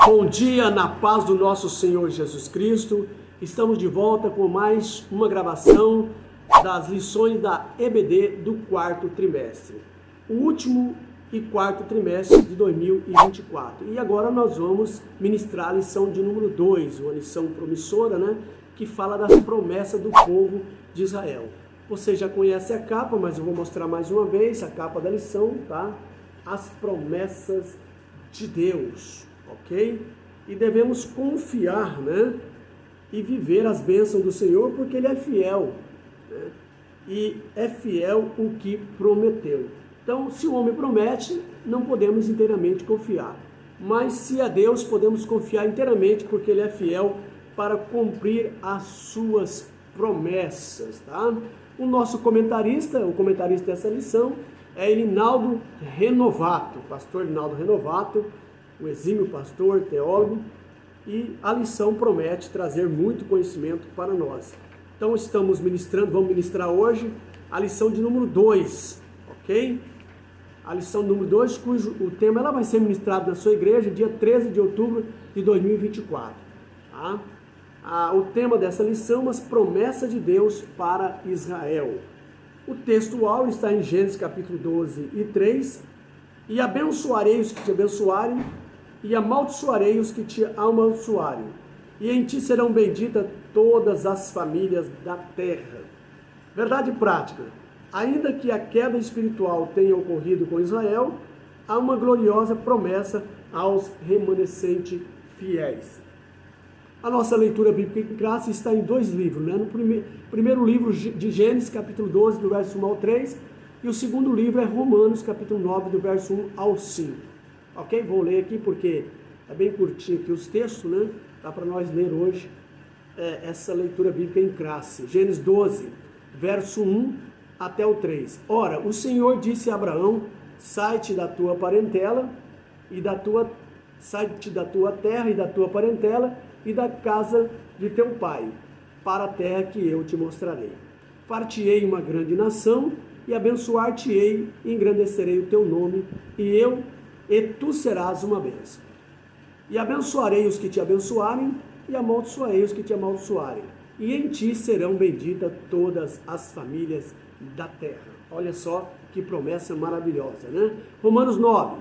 Bom dia, na paz do nosso Senhor Jesus Cristo. Estamos de volta com mais uma gravação das lições da EBD do quarto trimestre. O último e quarto trimestre de 2024. E agora nós vamos ministrar a lição de número 2, uma lição promissora, né? Que fala das promessas do povo de Israel. Você já conhece a capa, mas eu vou mostrar mais uma vez a capa da lição, tá? As promessas de Deus, ok? E devemos confiar, né? E viver as bênçãos do Senhor, porque Ele é fiel, né? E é fiel o que prometeu. Então, se o homem promete, não podemos inteiramente confiar. Mas se a Deus, podemos confiar inteiramente, porque Ele é fiel para cumprir as suas promessas, tá? O nosso comentarista, o comentarista dessa lição, é Linaldo Renovato, pastor Linaldo Renovato, o exímio pastor, teólogo, e a lição promete trazer muito conhecimento para nós. Então estamos ministrando, vamos ministrar hoje a lição de número 2, ok? A lição número 2, cujo o tema ela vai ser ministrado na sua igreja dia 13 de outubro de 2024. Tá? O tema dessa lição, as promessas de Deus para Israel. O textual está em Gênesis capítulo 12 e 3. E abençoarei os que te abençoarem, e amaldiçoarei os que te amaldiçoarem. E em ti serão benditas todas as famílias da terra. Verdade prática. Ainda que a queda espiritual tenha ocorrido com Israel, há uma gloriosa promessa aos remanescentes fiéis. A nossa leitura bíblica em classe está em 2 livros, né? No primeiro livro de Gênesis, capítulo 12, do verso 1 ao 3, e o segundo livro é Romanos, capítulo 9, do verso 1 ao 5. Ok? Vou ler aqui porque é bem curtinho aqui os textos, né? Dá para nós ler hoje essa leitura bíblica em classe. Gênesis 12, verso 1 até o 3. Ora, o Senhor disse a Abraão: sai-te da tua parentela e sai-te da tua terra e da tua parentela e da casa de teu pai, para a terra que eu te mostrarei. Far-te-ei uma grande nação, e abençoar-te-ei, e engrandecerei o teu nome, e tu serás uma bênção. E abençoarei os que te abençoarem, e amaldiçoarei os que te amaldiçoarem. E em ti serão benditas todas as famílias da terra. Olha só que promessa maravilhosa, né? Romanos 9,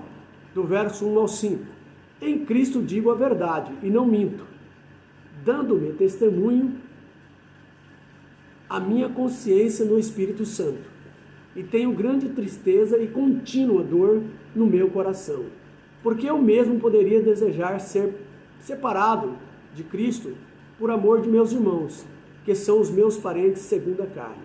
do verso 1 ao 5. Em Cristo digo a verdade, e não minto, dando-me testemunho a minha consciência no Espírito Santo. E tenho grande tristeza e contínua dor no meu coração, porque eu mesmo poderia desejar ser separado de Cristo por amor de meus irmãos, que são os meus parentes segundo a carne,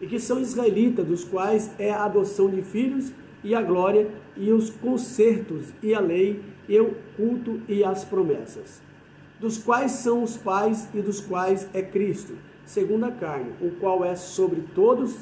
e que são israelitas, dos quais é a adoção de filhos, e a glória, e os concertos, e a lei, e o culto, e as promessas, dos quais são os pais, e dos quais é Cristo, segundo a carne, o qual é sobre todos,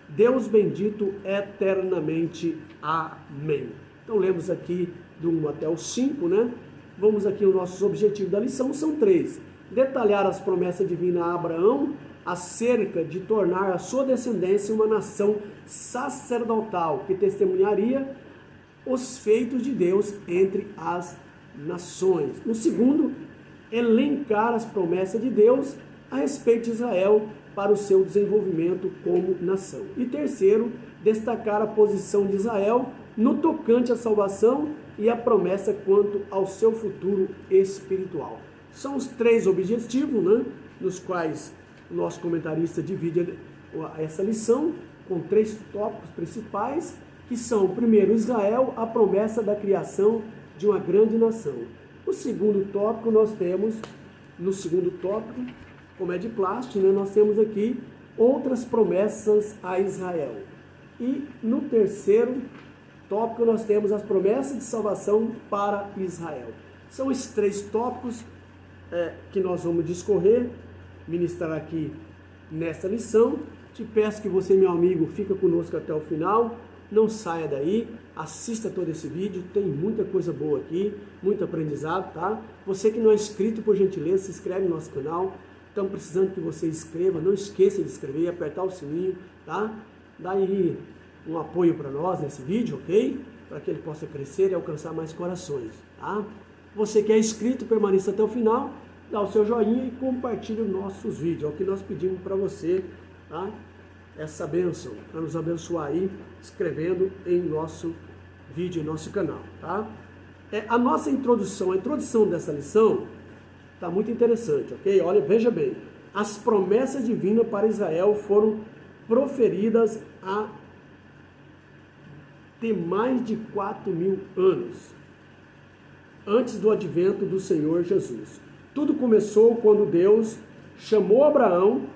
Deus bendito eternamente. Amém. Então lemos aqui do 1 até o 5, né? Vamos aqui, os nossos objetivos da lição são 3. Detalhar as promessas divinas a Abraão acerca de tornar a sua descendência uma nação sacerdotal que testemunharia os feitos de Deus entre as nações. No segundo, elencar as promessas de Deus a respeito de Israel para o seu desenvolvimento como nação. E terceiro, destacar a posição de Israel no tocante à salvação e a promessa quanto ao seu futuro espiritual. São os 3 objetivos, né, nos quais o nosso comentarista divide essa lição com 3 tópicos principais, que são, primeiro, Israel, a promessa da criação de uma grande nação. O segundo tópico nós temos, no segundo tópico, como é de plástico, né, nós temos aqui outras promessas a Israel. E no terceiro tópico nós temos as promessas de salvação para Israel. São esses 3 tópicos que nós vamos discorrer, ministrar aqui nesta lição. Te peço que você, meu amigo, fica conosco até o final, não saia daí, assista todo esse vídeo, tem muita coisa boa aqui, muito aprendizado, tá? Você que não é inscrito, por gentileza, se inscreve no nosso canal. Estamos precisando que você inscreva, não esqueça de inscrever, apertar o sininho, tá? Dá aí um apoio para nós nesse vídeo, ok? Para que ele possa crescer e alcançar mais corações, tá? Você que é inscrito, permaneça até o final, dá o seu joinha e compartilhe os nossos vídeos. É o que nós pedimos para você, tá? Essa bênção, para nos abençoar aí, escrevendo em nosso vídeo, em nosso canal, tá? A nossa introdução, a introdução dessa lição está muito interessante, ok? Olha, veja bem, as promessas divinas para Israel foram proferidas há mais de 4.000 anos, antes do advento do Senhor Jesus. Tudo começou quando Deus chamou Abraão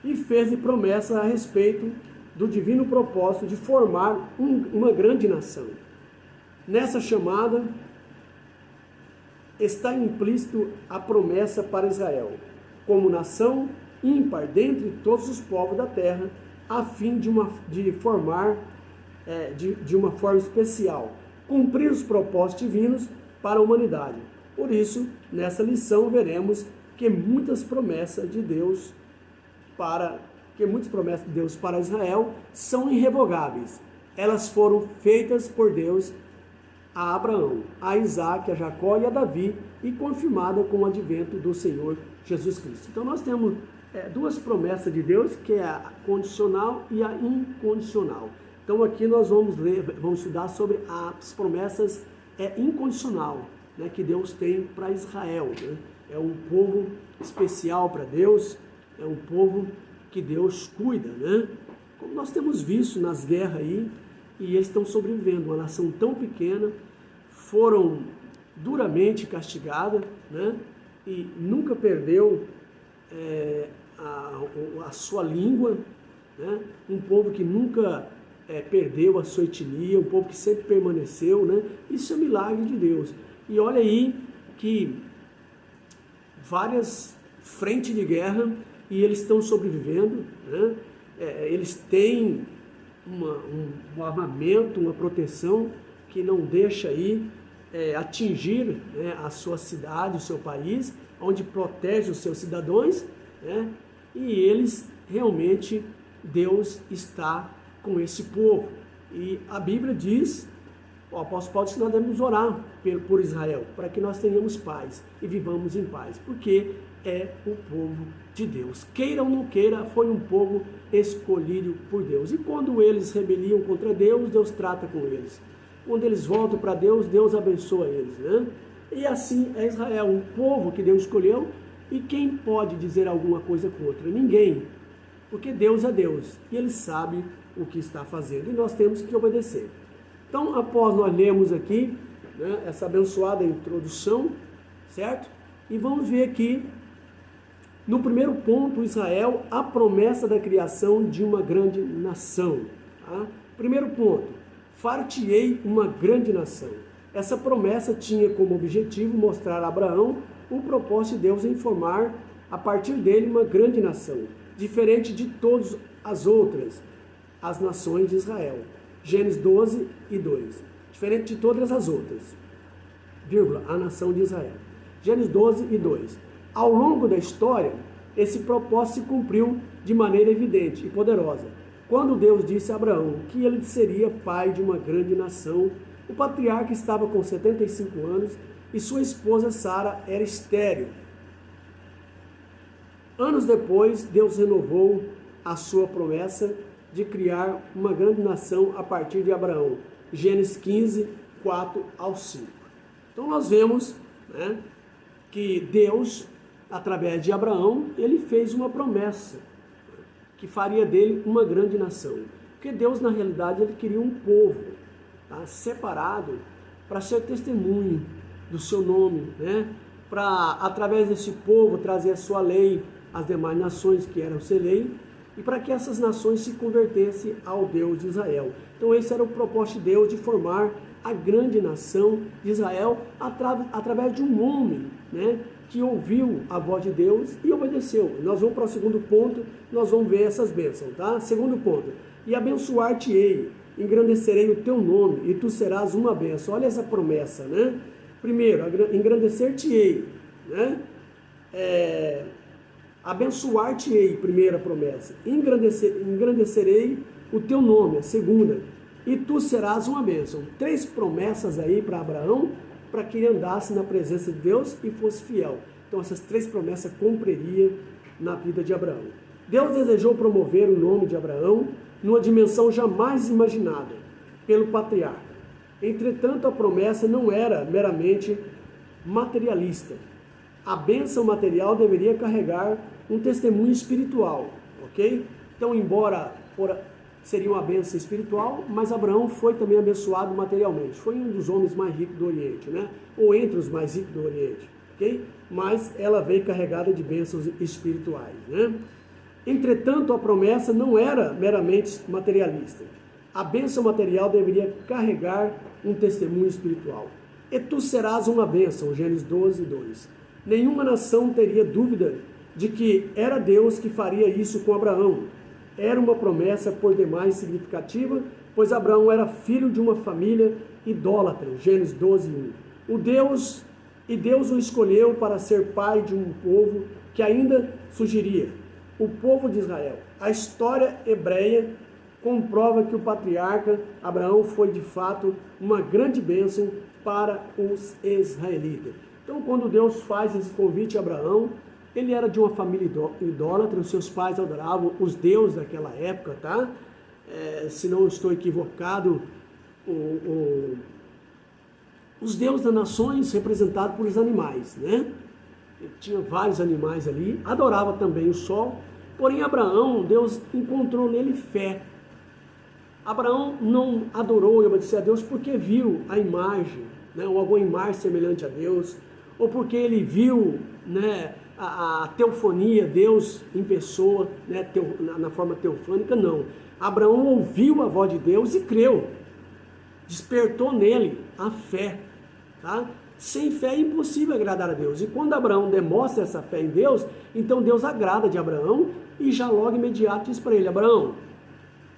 e fez promessa a respeito do divino propósito de formar uma grande nação. Nessa chamada está implícito a promessa para Israel, como nação ímpar dentre todos os povos da terra, a fim de formar de uma forma especial, cumprir os propósitos divinos para a humanidade. Por isso, nessa lição veremos que muitas promessas de Deus para Israel são irrevogáveis. Elas foram feitas por Deus a Abraão, a Isaac, a Jacó e a Davi, e confirmada com o advento do Senhor Jesus Cristo. Então nós temos duas promessas de Deus, que é a condicional e a incondicional. Então aqui nós vamos estudar sobre as promessas incondicional, né, que Deus tem para Israel, né? É um povo especial para Deus, é um povo que Deus cuida, né? Como nós temos visto nas guerras aí, e eles estão sobrevivendo, uma nação tão pequena, foram duramente castigadas, né? E nunca perdeu a sua língua, né? Um povo que nunca perdeu a sua etnia, um povo que sempre permaneceu, né? Isso é milagre de Deus. E olha aí que várias frentes de guerra e eles estão sobrevivendo, né? Eles têm um armamento, uma proteção que não deixa aí atingir, né, a sua cidade, o seu país, onde protege os seus cidadãos, né? E eles realmente, Deus está com esse povo. E a Bíblia diz, o apóstolo Paulo diz que nós devemos orar por Israel, para que nós tenhamos paz e vivamos em paz, porque é o povo de Deus. Queira ou não queira, foi um povo escolhido por Deus. E quando eles rebeliam contra Deus, Deus trata com eles. Quando eles voltam para Deus, Deus abençoa eles, né? E assim é Israel, um povo que Deus escolheu, e quem pode dizer alguma coisa contra? Ninguém, porque Deus é Deus, e Ele sabe o que está fazendo, e nós temos que obedecer. Então, após nós lermos aqui, né, essa abençoada introdução, certo? E vamos ver aqui, no primeiro ponto, Israel, a promessa da criação de uma grande nação. Tá? Primeiro ponto, far-te-ei uma grande nação. Essa promessa tinha como objetivo mostrar a Abraão o propósito de Deus em formar, a partir dele, uma grande nação, diferente de todas as outras, as nações de Israel. Gênesis 12 e 2. Diferente de todas as outras, vírgula, a nação de Israel. Gênesis 12 e 2. Ao longo da história, esse propósito se cumpriu de maneira evidente e poderosa. Quando Deus disse a Abraão que ele seria pai de uma grande nação, o patriarca estava com 75 anos e sua esposa Sara era estéril. Anos depois, Deus renovou a sua promessa de criar uma grande nação a partir de Abraão. Gênesis 15, 4 ao 5. Então nós vemos, né, que Deus, através de Abraão, ele fez uma promessa que faria dele uma grande nação. Porque Deus, na realidade, ele queria um povo, tá, separado para ser testemunho do seu nome, né? Para, através desse povo, trazer a sua lei às demais nações que eram sem lei, e para que essas nações se convertessem ao Deus de Israel. Então esse era o propósito de Deus, de formar a grande nação de Israel através de um homem, né, que ouviu a voz de Deus e obedeceu. Nós vamos para o segundo ponto, nós vamos ver essas bênçãos, tá? Segundo ponto, e abençoar-te-ei, engrandecerei o teu nome, e tu serás uma bênção. Olha essa promessa, né? Primeiro, engrandecer-te-ei, né? Abençoar-te-ei, primeira promessa. Engrandecerei o teu nome, a segunda. E tu serás uma bênção. 3 promessas aí para Abraão, para que ele andasse na presença de Deus e fosse fiel. Então essas 3 promessas cumpriria na vida de Abraão. Deus desejou promover o nome de Abraão numa dimensão jamais imaginada pelo patriarca. Entretanto, a promessa não era meramente materialista. A bênção material deveria carregar um testemunho espiritual, ok? Então, embora seria uma bênção espiritual, mas Abraão foi também abençoado materialmente. Foi um dos homens mais ricos do Oriente, né? Ou entre os mais ricos do Oriente, ok? Mas ela veio carregada de bênçãos espirituais, né? Entretanto, a promessa não era meramente materialista. A bênção material deveria carregar um testemunho espiritual. E tu serás uma bênção, Gênesis 12, 2. Nenhuma nação teria dúvida de que era Deus que faria isso com Abraão. Era uma promessa por demais significativa, pois Abraão era filho de uma família idólatra, Gênesis 12, 1. Deus o escolheu para ser pai de um povo que ainda surgiria, o povo de Israel. A história hebreia comprova que o patriarca Abraão foi de fato uma grande bênção para os israelitas. Então, quando Deus faz esse convite a Abraão, ele era de uma família idólatra, os seus pais adoravam os deuses daquela época, tá? Se não estou equivocado, os deuses das nações representados por os animais, né? Tinha vários animais ali, adorava também o sol, porém Abraão, Deus encontrou nele fé. Abraão não adorou e obedeceu a Deus porque viu a imagem, né, ou alguma imagem semelhante a Deus, ou porque ele viu, né, a teofonia, Deus em pessoa, né, na forma teofânica, não. Abraão ouviu a voz de Deus e creu, despertou nele a fé, tá? Sem fé é impossível agradar a Deus. E quando Abraão demonstra essa fé em Deus, então Deus agrada de Abraão e já logo imediato diz para ele: Abraão,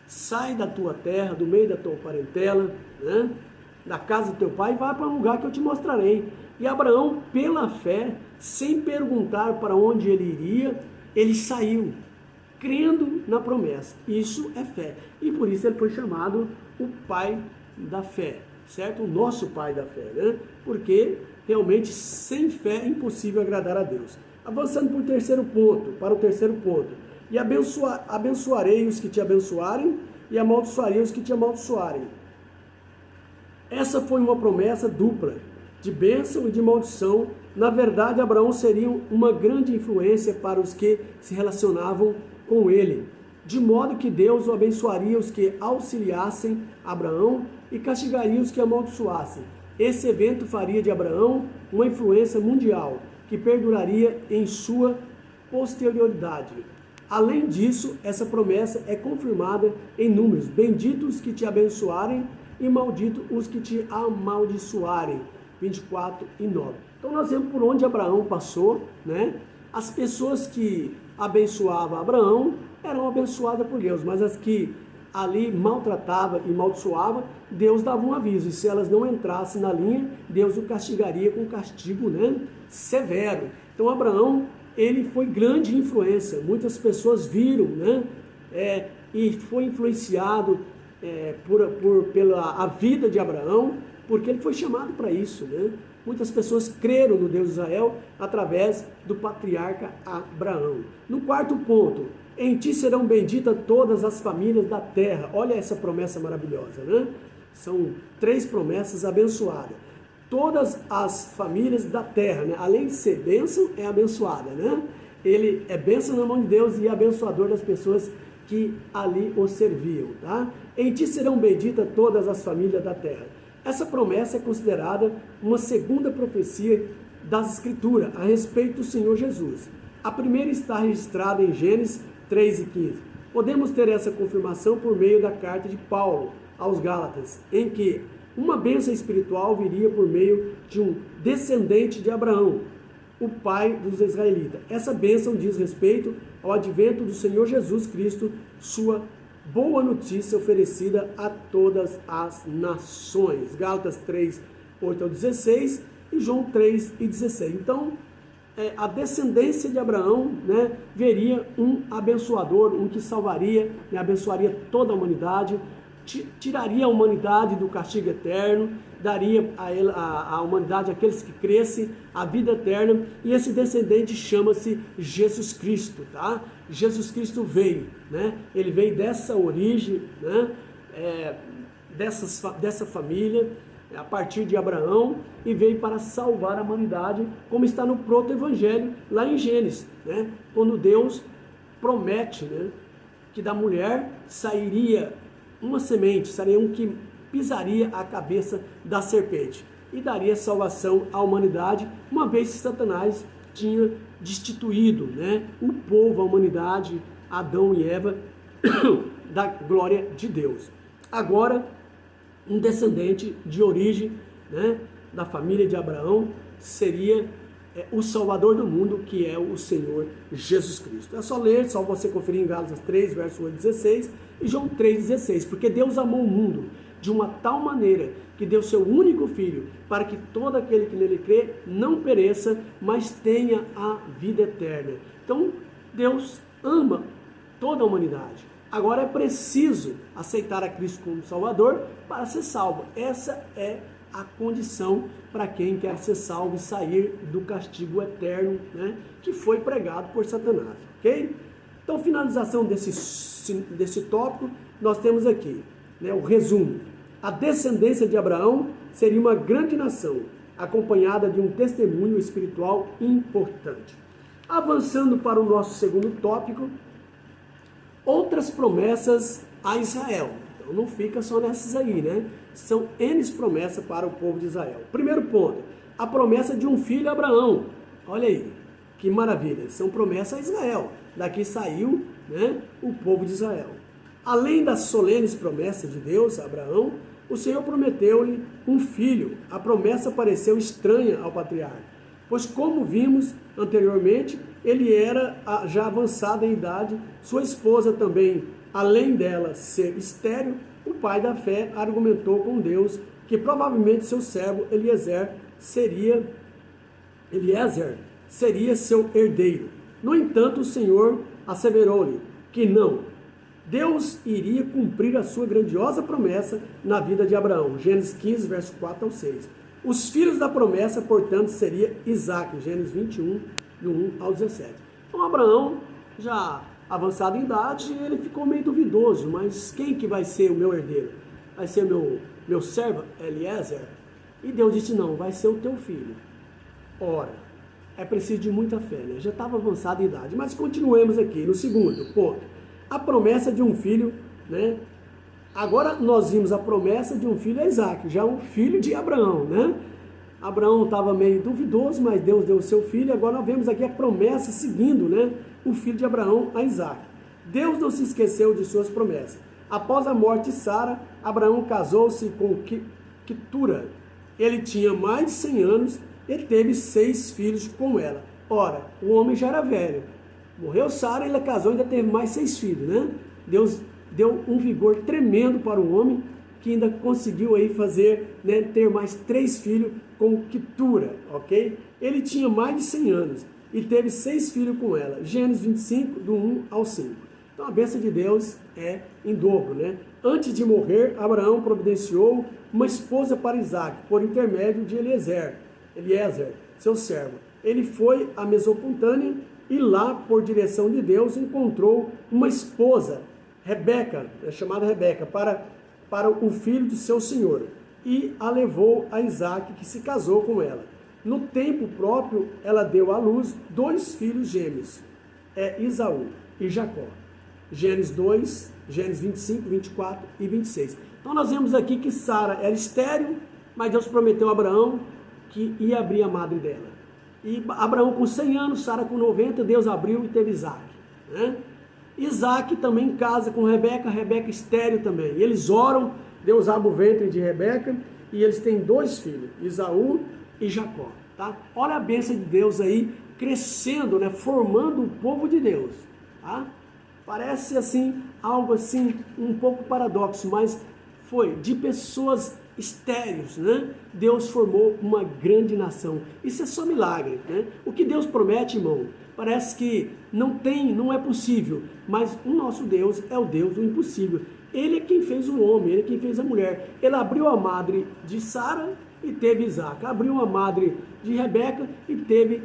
sai da tua terra, do meio da tua parentela, né, da casa do teu pai, e vai para um lugar que eu te mostrarei. E Abraão, pela fé, sem perguntar para onde ele iria, ele saiu, crendo na promessa. Isso é fé. E por isso ele foi chamado o pai da fé, certo? O nosso pai da fé, né? Porque realmente sem fé é impossível agradar a Deus. Avançando para o terceiro ponto. E abençoarei os que te abençoarem, e amaldiçoarei os que te amaldiçoarem. Essa foi uma promessa dupla, de bênção e de maldição. Na verdade, Abraão seria uma grande influência para os que se relacionavam com ele, de modo que Deus o abençoaria os que auxiliassem Abraão e castigaria os que amaldiçoassem. Esse evento faria de Abraão uma influência mundial, que perduraria em sua posterioridade. Além disso, essa promessa é confirmada em números: benditos os que te abençoarem e malditos os que te amaldiçoarem. 24 e 9. Então nós vemos por onde Abraão passou, né? As pessoas que abençoavam Abraão eram abençoadas por Deus, mas as que ali maltratavam e amaldiçoavam, Deus dava um aviso, e se elas não entrassem na linha, Deus o castigaria com um castigo, né, severo. Então Abraão, ele foi grande influência, muitas pessoas viram, né, e foi influenciado pela a vida de Abraão, porque ele foi chamado para isso, né? Muitas pessoas creram no Deus de Israel através do patriarca Abraão. No quarto ponto, em ti serão benditas todas as famílias da terra. Olha essa promessa maravilhosa, né? São 3 promessas abençoadas. Todas as famílias da terra, né? Além de ser bênção, é abençoada, né? Ele é bênção na mão de Deus e abençoador das pessoas que ali o serviam, tá? Em ti serão benditas todas as famílias da terra. Essa promessa é considerada uma segunda profecia das Escrituras a respeito do Senhor Jesus. A primeira está registrada em Gênesis 3 e 15. Podemos ter essa confirmação por meio da carta de Paulo aos Gálatas, em que uma bênção espiritual viria por meio de um descendente de Abraão, o pai dos israelitas. Essa bênção diz respeito ao advento do Senhor Jesus Cristo, sua boa notícia oferecida a todas as nações. Gálatas 3, 8 ao 16 e João 3 e 16. Então, a descendência de Abraão, né, veria um abençoador, um que salvaria, né, abençoaria toda a humanidade, tiraria a humanidade do castigo eterno, daria a humanidade, aqueles que crescem, a vida eterna, e esse descendente chama-se Jesus Cristo, tá? Jesus Cristo veio, né? Ele veio dessa origem, né? Dessa família, a partir de Abraão, e veio para salvar a humanidade, como está no proto-evangelho, lá em Gênesis, né? Quando Deus promete, né, que da mulher sairia uma semente, seria um que pisaria a cabeça da serpente e daria salvação à humanidade, uma vez que Satanás tinha destituído, né, o povo, a humanidade, Adão e Eva, da glória de Deus. Agora, um descendente de origem, né, da família de Abraão seria o Salvador do mundo, que é o Senhor Jesus Cristo. É só ler, só você conferir em Gálatas 3, verso 8, 16 e João 3,16, porque Deus amou o mundo de uma tal maneira que deu seu único Filho, para que todo aquele que nele crê não pereça, mas tenha a vida eterna. Então, Deus ama toda a humanidade. Agora é preciso aceitar a Cristo como Salvador para ser salvo. Essa é a condição para quem quer ser salvo e sair do castigo eterno, né, que foi pregado por Satanás, ok? Então, finalização desse tópico, nós temos aqui, né, o resumo. A descendência de Abraão seria uma grande nação, acompanhada de um testemunho espiritual importante. Avançando para o nosso segundo tópico, outras promessas a Israel. Então não fica só nessas aí, né? São N promessas para o povo de Israel. Primeiro ponto, a promessa de um filho a Abraão. Olha aí, que maravilha. São promessas a Israel. Daqui saiu, né, o povo de Israel. Além das solenes promessas de Deus a Abraão, o Senhor prometeu-lhe um filho. A promessa pareceu estranha ao patriarca, pois como vimos anteriormente, ele era já avançado em idade, sua esposa também, além dela ser estéril. O pai da fé argumentou com Deus que provavelmente seu servo Eliezer seria seu herdeiro. No entanto, o Senhor asseverou-lhe que não. Deus iria cumprir a sua grandiosa promessa na vida de Abraão. Gênesis 15, verso 4 ao 6. Os filhos da promessa, portanto, seria Isaac. Gênesis 21, do 1 ao 17. Então, Abraão, já avançado em idade, ele ficou meio duvidoso, mas quem que vai ser o meu herdeiro? Vai ser meu servo Eliezer? E Deus disse, não, vai ser o teu filho. Ora, é preciso de muita fé, né? Já estava avançado em idade, mas continuemos aqui no segundo ponto. A promessa de um filho, né? Agora nós vimos a promessa de um filho a Isaac, já um filho de Abraão, né? Abraão estava meio duvidoso, mas Deus deu o seu filho. Agora nós vemos aqui a promessa seguindo, né, o filho de Abraão a Isaac. Deus não se esqueceu de suas promessas. Após a morte de Sara, Abraão casou-se com Quetura. Ele tinha mais de 100 anos e teve 6 filhos com ela. Ora, o homem já era velho. Morreu Sara, ele casou e ainda teve mais 6 filhos, né? Deus deu um vigor tremendo para o homem, que ainda conseguiu aí fazer, né, ter mais 3 filhos com Quetura, ok? Ele tinha mais de 100 anos e teve 6 filhos com ela. Gênesis 25, do 1 ao 5. Então a bênção de Deus é em dobro, né? Antes de morrer, Abraão providenciou uma esposa para Isaac, por intermédio de Eliezer, seu servo. Ele foi à Mesopotâmia e lá, por direção de Deus, encontrou uma esposa, Rebeca, chamada Rebeca, para o filho de seu senhor, e a levou a Isaac, que se casou com ela. No tempo próprio, ela deu à luz 2 filhos gêmeos, Esaú e Jacó. Gênesis 2, Gênesis 25, 24 e 26. Então nós vemos aqui que Sara era estéril, mas Deus prometeu a Abraão que ia abrir a madre dela. E Abraão com 100 anos, Sara com 90, Deus abriu e teve Isaac, né? Isaac também casa com Rebeca, Rebeca estéril também. E eles oram, Deus abre o ventre de Rebeca e eles têm 2 filhos, Esaú e Jacó. Tá? Olha a bênção de Deus aí, crescendo, né? Formando o povo de Deus. Tá? Parece assim, algo assim, um pouco paradoxo, mas foi de pessoas estéreis, né? Deus formou uma grande nação. Isso é só milagre, né? O que Deus promete, irmão, parece que não é possível, mas o nosso Deus é o Deus do impossível. Ele é quem fez o homem, ele é quem fez a mulher. Ele abriu a madre de Sara e teve Isaac. Abriu a madre de Rebeca e teve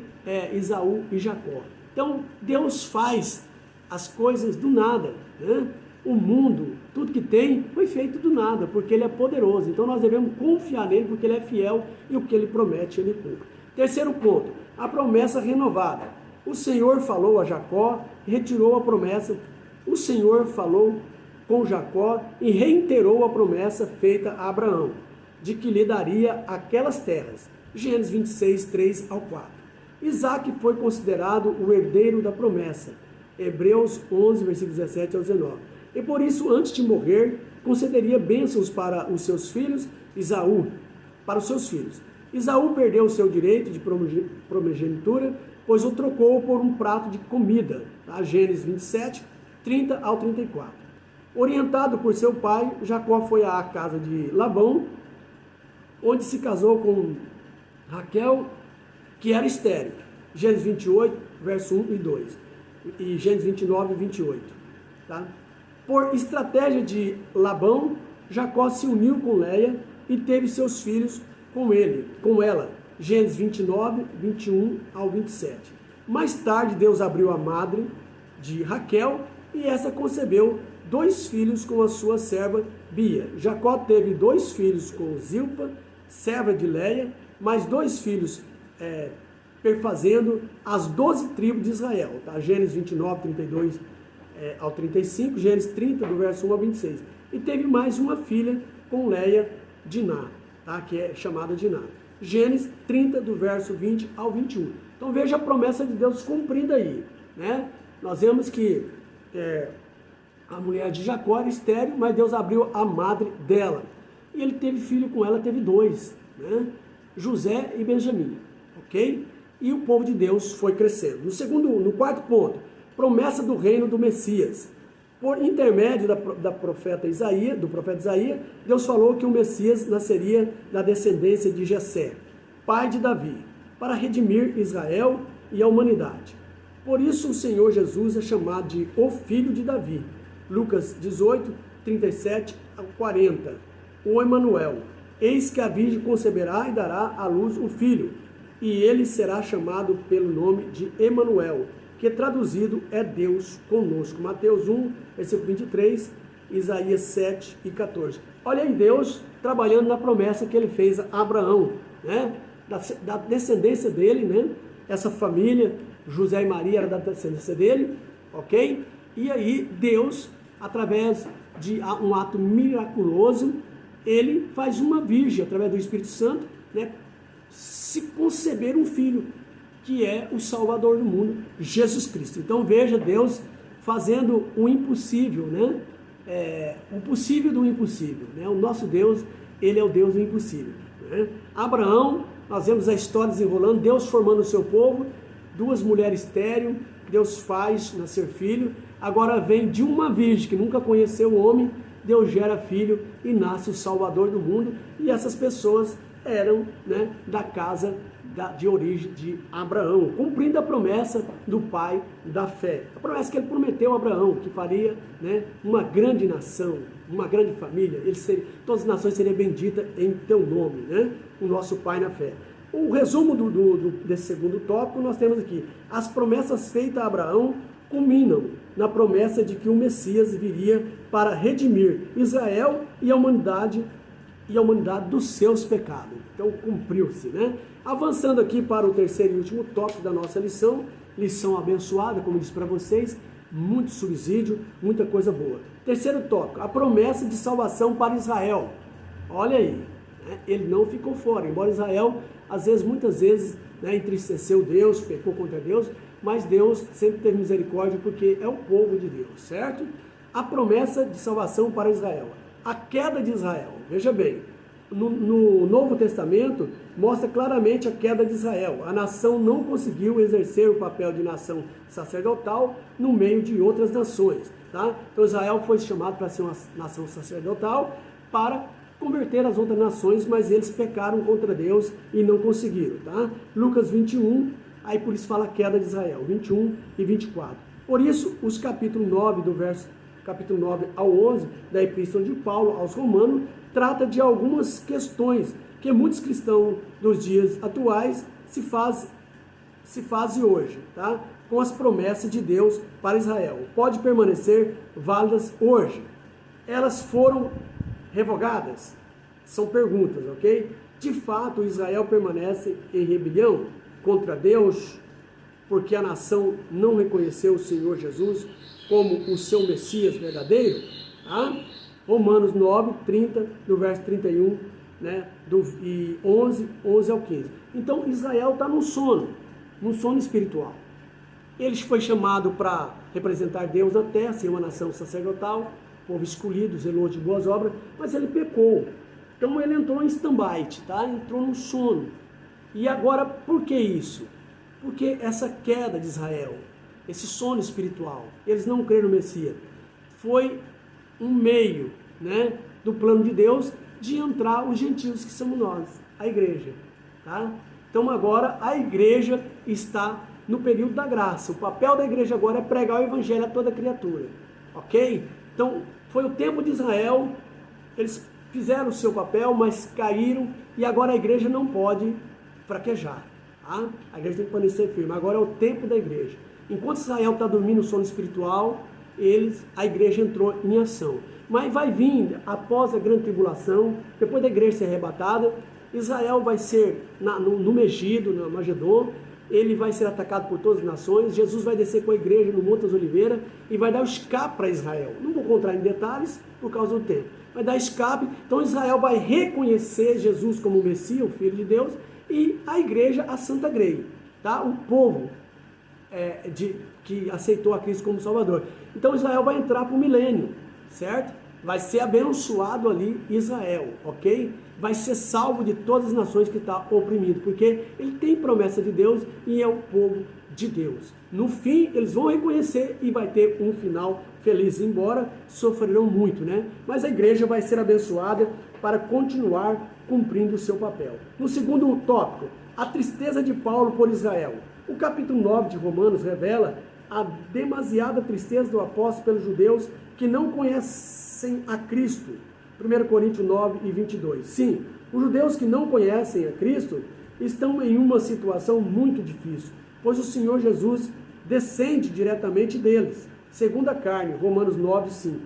Esaú e Jacó. Então, Deus faz as coisas do nada, né? O mundo, tudo que tem, foi feito do nada, porque Ele é poderoso. Então, nós devemos confiar nele, porque Ele é fiel e o que Ele promete, Ele cumpre. Terceiro ponto, a promessa renovada. O Senhor falou a Jacó, retirou a promessa. O Senhor falou com Jacó e reiterou a promessa feita a Abraão, de que lhe daria aquelas terras. Gênesis 26, 3 ao 4. Isaac foi considerado o herdeiro da promessa. Hebreus 11, versículos 17 ao 19. E por isso, antes de morrer, concederia bênçãos para os seus filhos, para os seus filhos. Esaú perdeu o seu direito de primogenitura, pois o trocou por um prato de comida. Tá? Gênesis 27, 30 ao 34. Orientado por seu pai, Jacó foi à casa de Labão, onde se casou com Raquel, que era estéril. Gênesis 28, verso 1 e 2. E Gênesis 29 e 28. Tá? Por estratégia de Labão, Jacó se uniu com Leia e teve seus filhos com ela. Gênesis 29, 21 ao 27. Mais tarde, Deus abriu a madre de Raquel e essa concebeu 2 filhos com a sua serva Bia. Jacó teve 2 filhos com Zilpa, serva de Leia, mais 2 filhos perfazendo as 12 tribos de Israel. Tá? Gênesis 29, 32 ao 35, Gênesis 30, do verso 1 ao 26. E teve mais uma filha com Leia, Diná, tá? Que é chamada Diná. Gênesis 30, do verso 20 ao 21. Então veja a promessa de Deus cumprida aí, né? Nós vemos que a mulher de Jacó era estéril, mas Deus abriu a madre dela. E ele teve filho com ela, teve 2, né? José e Benjamim, ok? E o povo de Deus foi crescendo. No quarto ponto, promessa do reino do Messias. Por intermédio do profeta Isaías, Deus falou que o Messias nasceria da descendência de Jessé, pai de Davi, para redimir Israel e a humanidade. Por isso o Senhor Jesus é chamado de o Filho de Davi. Lucas 18, 37 a 40. O Emanuel. Eis que a virgem conceberá e dará à luz um filho, e ele será chamado pelo nome de Emanuel, que traduzido é Deus conosco. Mateus 1, versículo 23, Isaías 7 e 14. Olha aí Deus trabalhando na promessa que ele fez a Abraão, né? Da descendência dele, né? Essa família, José e Maria era da descendência dele, ok? E aí Deus, através de um ato miraculoso, ele faz uma virgem, através do Espírito Santo, né? Se conceber um filho, que é o Salvador do mundo, Jesus Cristo. Então veja Deus fazendo o impossível, né? O possível do impossível, né? O nosso Deus, ele é o Deus do impossível, né? Abraão, nós vemos a história desenrolando, Deus formando o seu povo, 2 mulheres estéreis, Deus faz nascer filho. Agora vem de uma virgem que nunca conheceu o homem, Deus gera filho e nasce o Salvador do mundo. E essas pessoas eram, né, da casa de origem de Abraão, cumprindo a promessa do pai da fé. A promessa que ele prometeu a Abraão, que faria, né, uma grande nação, uma grande família. Todas as nações seriam benditas em teu nome, né? O nosso pai na fé. O resumo desse segundo tópico nós temos aqui. As promessas feitas a Abraão culminam na promessa de que o Messias viria para redimir Israel e a humanidade dos seus pecados. Então cumpriu-se, né? Avançando aqui para o terceiro e último tópico da nossa lição abençoada, como disse para vocês, muito subsídio, muita coisa boa. Terceiro tópico, a promessa de salvação para Israel. Olha aí, né? Ele não ficou fora, embora Israel, muitas vezes, né, entristeceu Deus, pecou contra Deus, mas Deus sempre teve misericórdia porque é o povo de Deus, certo? A promessa de salvação para Israel. A queda de Israel, veja bem, no Novo Testamento mostra claramente a queda de Israel. A nação não conseguiu exercer o papel de nação sacerdotal no meio de outras nações, tá? Então Israel foi chamado para ser uma nação sacerdotal para converter as outras nações, mas eles pecaram contra Deus e não conseguiram, tá? Lucas 21, aí por isso fala a queda de Israel, 21 e 24. Por isso, os capítulos 9 do verso capítulo 9 ao 11, da Epístola de Paulo aos Romanos, trata de algumas questões que muitos cristãos dos dias atuais se fazem hoje, tá? Com as promessas de Deus para Israel. Pode permanecer válidas hoje. Elas foram revogadas? São perguntas, ok? De fato, Israel permanece em rebelião contra Deus, porque a nação não reconheceu o Senhor Jesus como o seu Messias verdadeiro? Tá? Romanos 9, 30, do verso 31, né, e 11 ao 15. Então, Israel está num sono espiritual. Ele foi chamado para representar Deus na terra, ser uma nação sacerdotal, povo escolhido, zeloso de boas obras, mas ele pecou. Então ele entrou em stand-by, tá? Entrou num sono. E agora, por que isso? Porque essa queda de Israel, esse sono espiritual, eles não creram no Messias, foi um meio, né, do plano de Deus de entrar os gentios, que somos nós, a igreja. Tá? Então agora a igreja está no período da graça. O papel da igreja agora é pregar o evangelho a toda criatura. Ok? Então foi o tempo de Israel, eles fizeram o seu papel, mas caíram, e agora a igreja não pode fraquejar. Tá? A igreja tem que permanecer firme. Agora é o tempo da igreja. Enquanto Israel está dormindo no sono espiritual, a igreja entrou em ação. Mas vai vir, após a grande tribulação, depois da igreja ser arrebatada, Israel vai ser no Megido, no Magedon, ele vai ser atacado por todas as nações. Jesus vai descer com a igreja no Monte das Oliveiras e vai dar o escape para Israel. Não vou contar em detalhes por causa do tempo. Vai dar escape, então Israel vai reconhecer Jesus como o Messias, o Filho de Deus, e a igreja, a Santa Grey, tá? O povo que aceitou a Cristo como Salvador. Então Israel vai entrar para o milênio, certo? Vai ser abençoado ali Israel, ok? Vai ser salvo de todas as nações que está oprimido, porque ele tem promessa de Deus e é o povo de Deus. No fim, eles vão reconhecer e vai ter um final feliz, embora sofrerão muito, né? Mas a igreja vai ser abençoada para continuar cumprindo o seu papel. No segundo tópico, a tristeza de Paulo por Israel. O capítulo 9 de Romanos revela a demasiada tristeza do apóstolo pelos judeus que não conhecem a Cristo. 1 Coríntios 9 e 22. Sim, os judeus que não conhecem a Cristo estão em uma situação muito difícil, pois o Senhor Jesus descende diretamente deles, segundo a carne, Romanos 9, 5.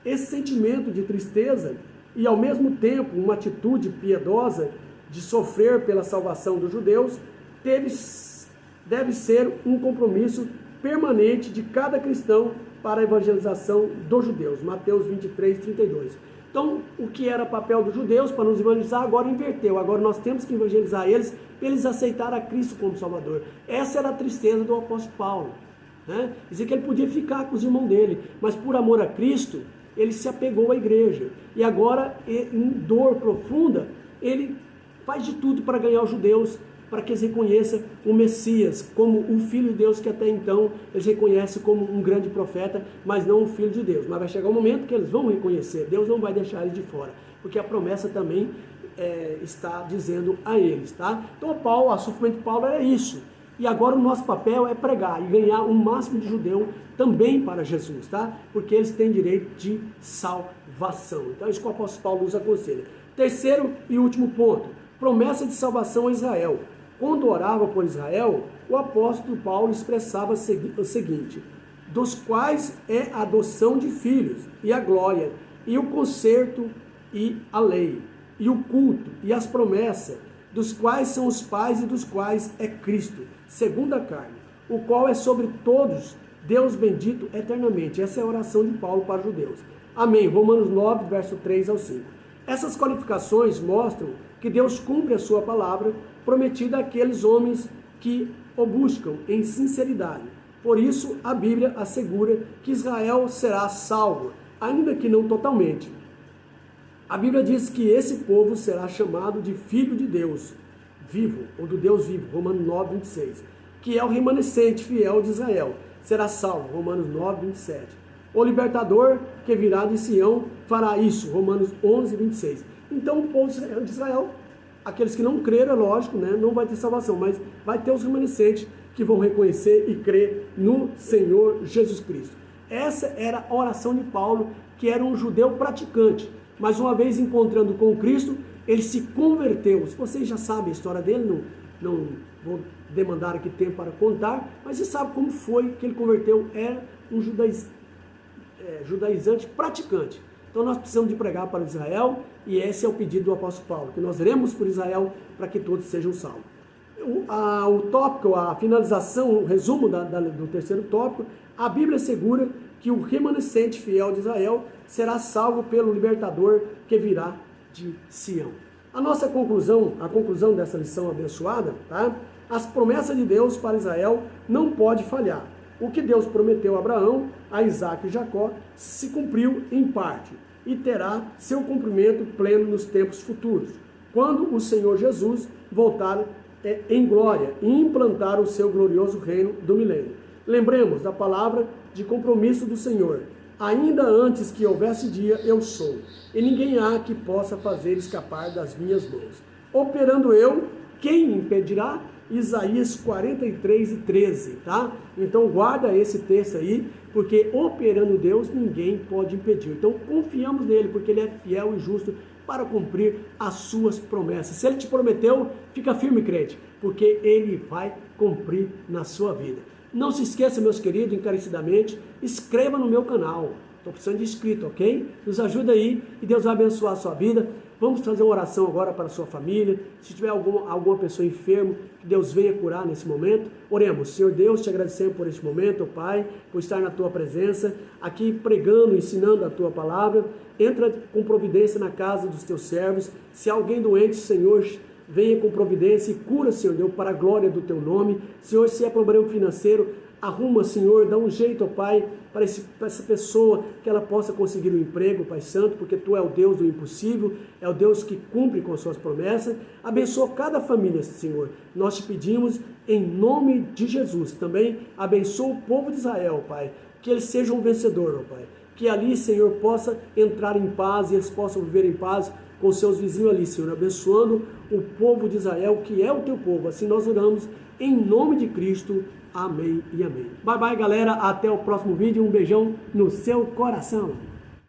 Esse sentimento de tristeza e, ao mesmo tempo, uma atitude piedosa de sofrer pela salvação dos judeus, deve ser um compromisso permanente de cada cristão para a evangelização dos judeus. Mateus 23, 32. Então, o que era papel dos judeus para nos evangelizar, agora inverteu. Agora nós temos que evangelizar eles, para eles aceitarem a Cristo como Salvador.Essa era a tristeza do apóstolo Paulo. Né? Dizia que ele podia ficar com os irmãos dele, mas por amor a Cristo, ele se apegou à igreja. E agora, em dor profunda, ele faz de tudo para ganhar os judeus, para que eles reconheçam o Messias como o Filho de Deus, que até então eles reconhecem como um grande profeta, mas não o Filho de Deus. Mas vai chegar um momento que eles vão reconhecer, Deus não vai deixar eles de fora, porque a promessa também está dizendo a eles, tá? Então o sofrimento de Paulo era isso. E agora o nosso papel é pregar e ganhar o máximo de judeu também para Jesus, tá? Porque eles têm direito de salvação. Então é isso que o apóstolo Paulo nos aconselha. Terceiro e último ponto, promessa de salvação a Israel. Quando orava por Israel, o apóstolo Paulo expressava o seguinte: dos quais é a adoção de filhos, e a glória, e o conserto, e a lei, e o culto, e as promessas, dos quais são os pais e dos quais é Cristo, segundo a carne, o qual é sobre todos Deus bendito eternamente. Essa é a oração de Paulo para os judeus. Amém. Romanos 9, verso 3 ao 5. Essas qualificações mostram que Deus cumpre a sua palavra prometida àqueles homens que o buscam em sinceridade. Por isso, a Bíblia assegura que Israel será salvo, ainda que não totalmente. A Bíblia diz que esse povo será chamado de filho de Deus vivo, ou do Deus vivo, Romanos 9, 26, que é o remanescente fiel de Israel, será salvo, Romanos 9, 27. O libertador que virá de Sião fará isso, Romanos 11, 26. Então o povo de Israel, aqueles que não creram, é lógico, né, não vai ter salvação, mas vai ter os remanescentes que vão reconhecer e crer no Senhor Jesus Cristo. Essa era a oração de Paulo, que era um judeu praticante, mas uma vez encontrando com Cristo, ele se converteu. Vocês já sabem a história dele, não vou demandar aqui tempo para contar, mas você sabe como foi que ele converteu. Era um judaizante praticante. Então nós precisamos de pregar para Israel, e esse é o pedido do apóstolo Paulo, que nós iremos por Israel para que todos sejam salvos. O tópico, a finalização, o resumo do terceiro tópico: a Bíblia assegura que o remanescente fiel de Israel será salvo pelo libertador que virá de Sião. A nossa conclusão, a conclusão dessa lição abençoada, tá? As promessas de Deus para Israel não pode falhar. O que Deus prometeu a Abraão, a Isaac e Jacó se cumpriu em parte e terá seu cumprimento pleno nos tempos futuros, quando o Senhor Jesus voltar em glória e implantar o seu glorioso reino do milênio. Lembremos da palavra de compromisso do Senhor: ainda antes que houvesse dia, eu sou, e ninguém há que possa fazer escapar das minhas mãos. Operando eu, quem impedirá? Isaías 43:13, tá? Então guarda esse texto aí, porque operando Deus, ninguém pode impedir. Então confiamos nele, porque ele é fiel e justo para cumprir as suas promessas. Se ele te prometeu, fica firme, crente, porque ele vai cumprir na sua vida. Não se esqueça, meus queridos, encarecidamente, inscreva no meu canal. Estou precisando de inscrito, ok? Nos ajuda aí e Deus vai abençoar a sua vida. Vamos fazer uma oração agora para a sua família. Se tiver alguma pessoa enferma, que Deus venha curar nesse momento. Oremos. Senhor Deus, te agradecemos por este momento, Pai, por estar na tua presença, aqui pregando, ensinando a tua palavra. Entra com providência na casa dos teus servos. Se há alguém doente, Senhor, venha com providência e cura, Senhor Deus, para a glória do teu nome. Senhor, se é problema financeiro, arruma, Senhor, dá um jeito, ó Pai, para essa pessoa, que ela possa conseguir um emprego, Pai Santo, porque Tu é o Deus do impossível, é o Deus que cumpre com as suas promessas. Abençoa cada família, Senhor. Nós te pedimos em nome de Jesus. Também abençoa o povo de Israel, Pai, que eles sejam um vencedor, ó Pai. Que ali, Senhor, possa entrar em paz e eles possam viver em paz com seus vizinhos ali, Senhor, abençoando o povo de Israel, que é o teu povo. Assim nós oramos em nome de Cristo. Amém e amém. Bye bye, galera. Até o próximo vídeo. Um beijão no seu coração.